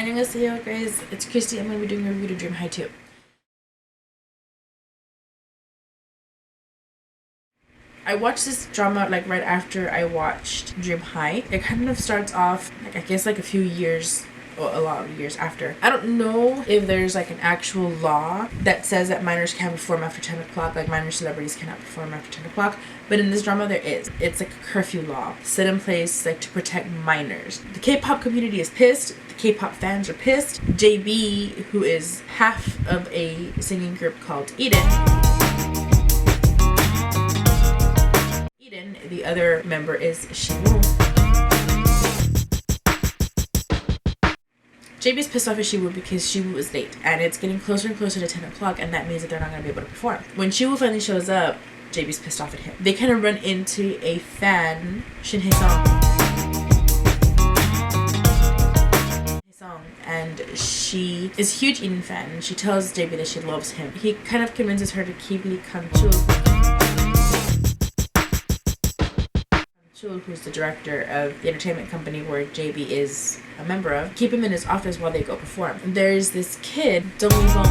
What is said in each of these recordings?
안녕하세요 guys, it's Christy. I'm going to be doing a review to Dream High 2. I watched this drama like right after I watched Dream High. It kind of starts off like I guess like a few years, or a lot of years after. I don't know if there's like an actual law that says that minors can't perform after 10 o'clock, like minor celebrities cannot perform after 10 o'clock, but in this drama there is. It's like a curfew law set in place like to protect minors. The K-pop community is pissed. The K-pop fans are pissed. JB, who is half of a singing group called Eden, the other member is Shiwoo. JB's pissed off at Shiwoo because Shiwoo is late and it's getting closer and closer to 10 o'clock, and that means that they're not going to be able to perform. When Shiwoo finally shows up, JB's pissed off at him. They kind of run into a fan, Shin Hae-sung, and she is a huge Eden fan, and she tells JB that she loves him. He kind of convinces her to keep Lee Kang-chul, who's the director of the entertainment company where JB is a member of, keep him in his office while they go perform. There's this kid, Dong Won,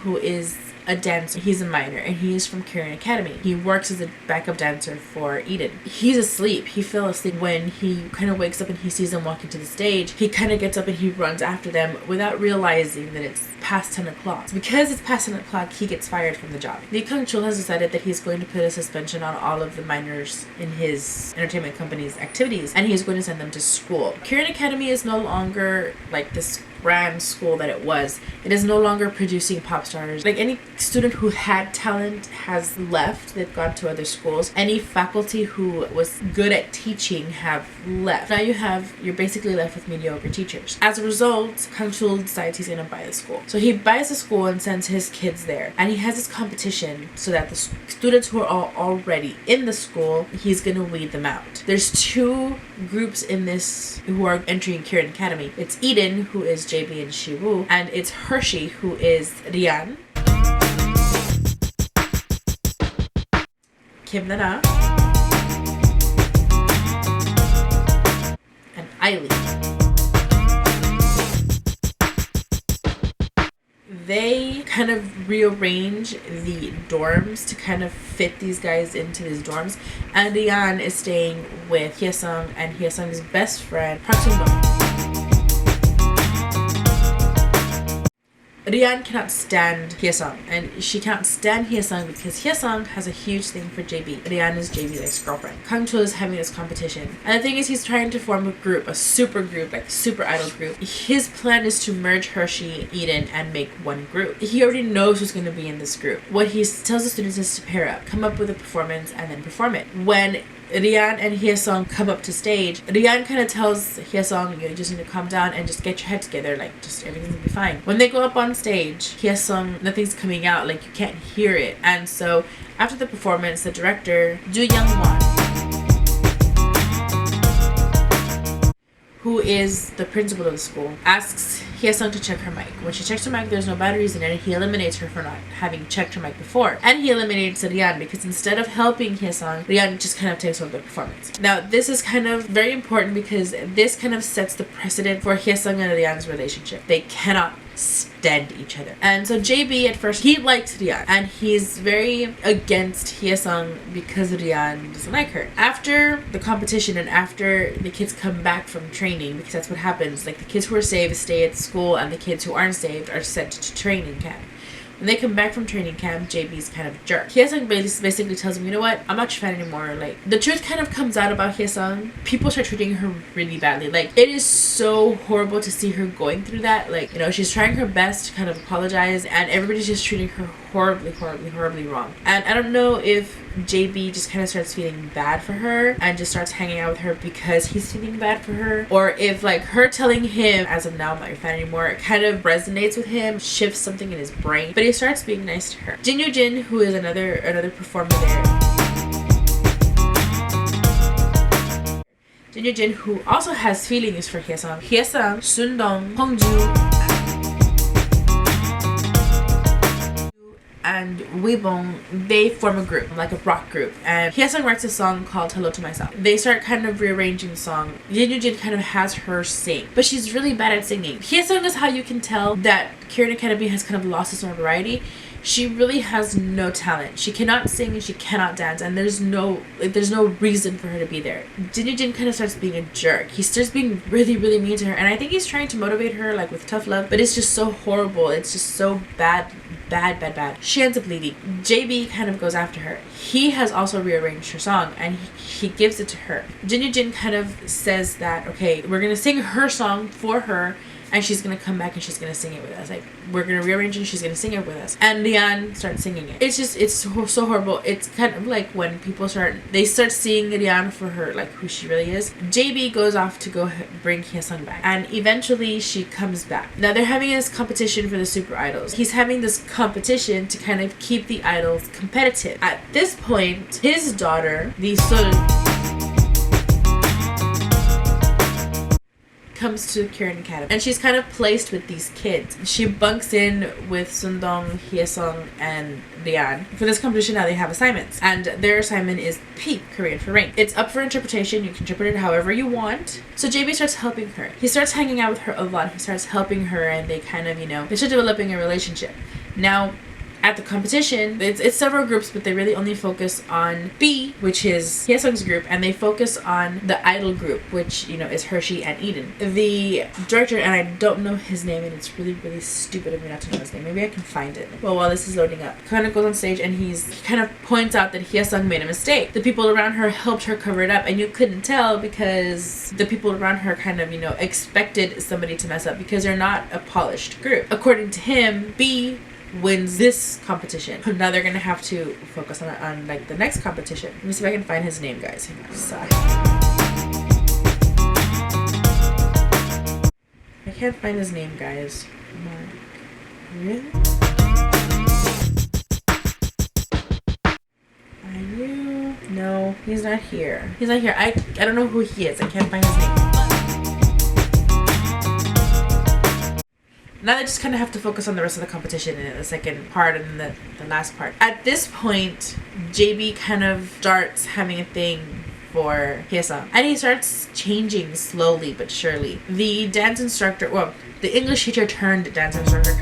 who is a dancer. He's a minor and he is from Korean Academy. He works as a backup dancer for Eden. He's asleep. He fell asleep when he kind of wakes up and he sees them walking to the stage. He kind of gets up and he runs after them without realizing that it's past 10 o'clock. Because it's past 10 o'clock, he gets fired from the job. Lee Kang-chul has decided that he's going to put a suspension on all of the minors in his entertainment company's activities, and he's going to send them to school. Korean Academy is no longer like this grand school that it was. It is no longer producing pop stars. Like, any student who had talent has left. They've gone to other schools. Any faculty who was good at teaching have left. Now you're basically left with mediocre teachers. As a result, Kang-chul decides he's gonna buy the school. So he buys the school and sends his kids there, and he has this competition so that the students who are already in the school, he's gonna weed them out. There's two groups in this who are entering Korean Academy. It's Eden, who is JB and Shiwoo, and it's Hershey, who is Rian, Kim Nana, and Eileen. They kind of rearrange the dorms to kind of fit these guys into these dorms, and Rian is staying with Hye-sung and Hye-sung's best friend, Park Sun-dong. Rian cannot stand Hye-sung, and she cannot stand Hye-sung because Hye-sung has a huge thing for JB. Rian is JB's ex-girlfriend. Kang-chul is having this competition, and the thing is, he's trying to form a group, a super group, like a super idol group. His plan is to merge Hershey, Eden, and make one group. He already knows who's going to be in this group. What he tells the students is to pair up, come up with a performance, and then perform it. When Rian and Hye-sung come up to stage, Rian kind of tells Hye-sung, you just need to calm down and just get your head together, like just everything's gonna be fine. When they go up on stage, Hye-sung, nothing's coming out, like you can't hear it. And so after the performance, the director, Ju Young-won, who is the principal of the school, asks Hye-sung to check her mic. When she checks her mic, there's no batteries in it, and he eliminates her for not having checked her mic before. And he eliminates Rian because instead of helping Hye-sung, Rian just kind of takes over the performance. Now, this is kind of very important because this kind of sets the precedent for Hye-sung and Rian's relationship. They cannot stand each other. And so JB, at first, he likes Rian, and he's very against Hye-sung because Rian doesn't like her. After the competition and after the kids come back from training, because that's what happens, like the kids who are saved stay at school and the kids who aren't saved are sent to training camp. When they come back from training camp, JB's kind of a jerk. Hye-sung basically tells him, you know what, I'm not your fan anymore. Like, the truth kind of comes out about Hye-sung. People start treating her really badly. Like, it is so horrible to see her going through that. Like, you know, she's trying her best to kind of apologize, and everybody's just treating her horribly wrong. And I don't know if JB just kind of starts feeling bad for her and just starts hanging out with her because he's feeling bad for her, or if like her telling him, as of now I'm not your fan anymore, it kind of resonates with him, shifts something in his brain, but he starts being nice to her. Jin Yoo-jin, who is another performer there, Jin Yoo-jin, who also has feelings for Hye-sung, Sun-dong, Hong-ju, and Weebong, they form a group, like a rock group. And Hyesung writes a song called Hello to Myself. They start kind of rearranging the song. Yeonjun kind of has her sing, but she's really bad at singing. Hyesung is how you can tell that Karen Academy has kind of lost its notoriety. She really has no talent. She cannot sing and she cannot dance, and there's no reason for her to be there. Jin kind of starts being a jerk. He starts being really, really mean to her, and I think he's trying to motivate her like with tough love, but it's just so horrible. It's just so bad. She ends up leaving. JB kind of goes after her. He has also rearranged her song, and he gives it to her. Jin kind of says that, okay, we're gonna sing her song for her, and she's gonna come back and she's gonna sing it with us. Like, we're gonna rearrange it and she's gonna sing it with us. And Rian starts singing it. It's so horrible. It's kind of like when people start seeing Rian for her, like who she really is. JB goes off to go bring Hyesung back, and eventually she comes back. Now they're having this competition for the super idols. He's having this competition to kind of keep the idols competitive. At this point, his daughter, the Sol, comes to Karen Academy, and she's kind of placed with these kids. She bunks in with Sundong, Hyesung, and Rian. For this competition now they have assignments, and their assignment is Peep, Korean for rain. It's up for interpretation. You can interpret it however you want. So JB starts helping her. He starts hanging out with her a lot. He starts helping her, and they kind of, they start developing a relationship. Now, at the competition, it's several groups, but they really only focus on B, which is Hyesung's group, and they focus on the idol group, which, is Hershey and Eden. The director, and I don't know his name, and it's really, really stupid of me not to know his name. Maybe I can find it. Well, while this is loading up, kind of goes on stage, and he kind of points out that Hyesung made a mistake. The people around her helped her cover it up, and you couldn't tell because the people around her kind of, expected somebody to mess up because they're not a polished group. According to him, B wins this competition. Now they're gonna have to focus on like the next competition. Let me see if I can find his name, guys. Hang on, sorry. I can't find his name, guys. Mark. Really? Are you? No, he's not here. He's not here. I don't know who he is. I can't find his name. Now they just kind of have to focus on the rest of the competition in the second part and the last part. At this point, JB kind of starts having a thing for Hyesung, and he starts changing slowly but surely. The dance instructor, well, the English teacher turned dance instructor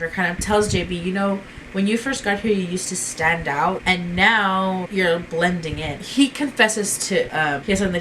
kind of tells JB, when you first got here, you used to stand out, and now you're blending in. He confesses to Hyesung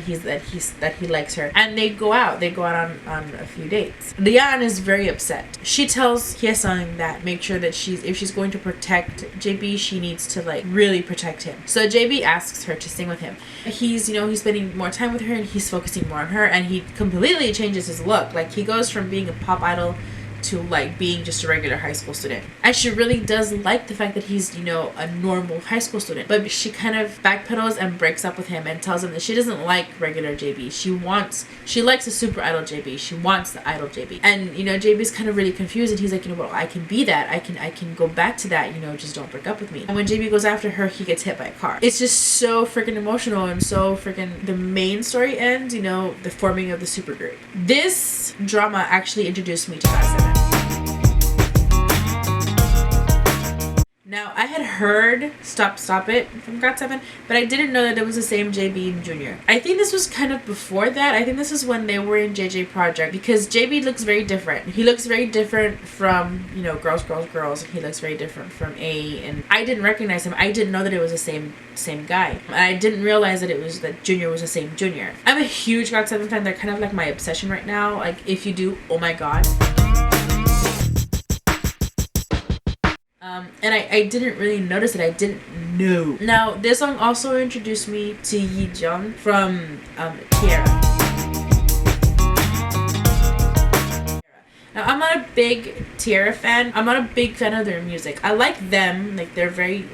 that he likes her, and they go out on a few dates. Rian is very upset. She tells Hyesung that make sure that if she's going to protect JB, she needs to like really protect him. So JB asks her to sing with him. He's spending more time with her, and he's focusing more on her, and he completely changes his look. Like, he goes from being a pop idol to like being just a regular high school student. And she really does like the fact that he's, a normal high school student. But she kind of backpedals and breaks up with him and tells him that she doesn't like regular JB. She likes a super idol JB. She wants the idol JB. And, JB's kind of really confused, and he's like, well, I can be that. I can go back to that, just don't break up with me. And when JB goes after her, he gets hit by a car. It's just so freaking emotional, and so freaking, the main story ends, the forming of the supergroup. This drama actually introduced me to GOT7. Now, I had heard Stop It from GOT7, but I didn't know that it was the same JB and Junior. I think this was kind of before that. I think this is when they were in JJ Project, because JB looks very different. He looks very different from, Girls, and he looks very different from A, and I didn't recognize him. I didn't know that it was the same guy. And I didn't realize that Junior was the same Junior. I'm a huge GOT7 fan. They're kind of like my obsession right now. Like, if you do, oh my god. And I didn't really notice it. I didn't know. Now, this song also introduced me to Yejeon from T-ara. Now, I'm not a big T-ara fan. I'm not a big fan of their music. I like them. Like, they're very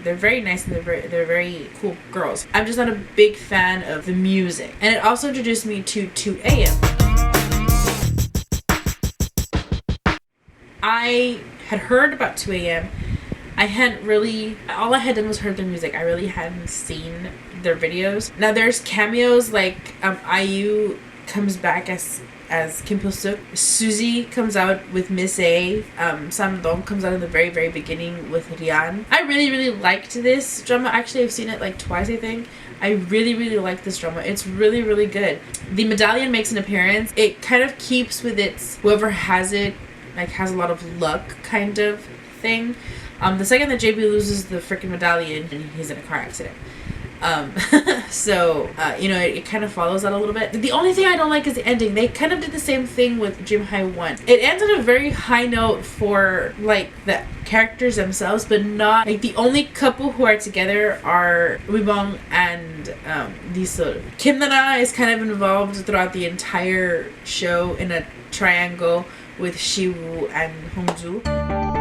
nice, and they're very cool girls. I'm just not a big fan of the music. And it also introduced me to 2AM. I had heard about 2AM. All I had done was heard their music. I really hadn't seen their videos. Now, there's cameos, like IU comes back as as Kim Pil Suk. Suzy comes out with Miss A. Sam Dong comes out in the very, very beginning with Rian. I really, really liked this drama. Actually, I've seen it like twice, I think. I really, really like this drama. It's really, really good. The medallion makes an appearance. It kind of keeps with its whoever has it, like, has a lot of luck kind of thing. The second that JB loses the freaking medallion, he's in a car accident. So, it kind of follows that a little bit. The only thing I don't like is the ending. They kind of did the same thing with Dream High 1. It ends on a very high note for, like, the characters themselves, but not, like, the only couple who are together are Wibong and Lee-sul. Kim Na-na is kind of involved throughout the entire show in a triangle with Shiwoo and Hongju.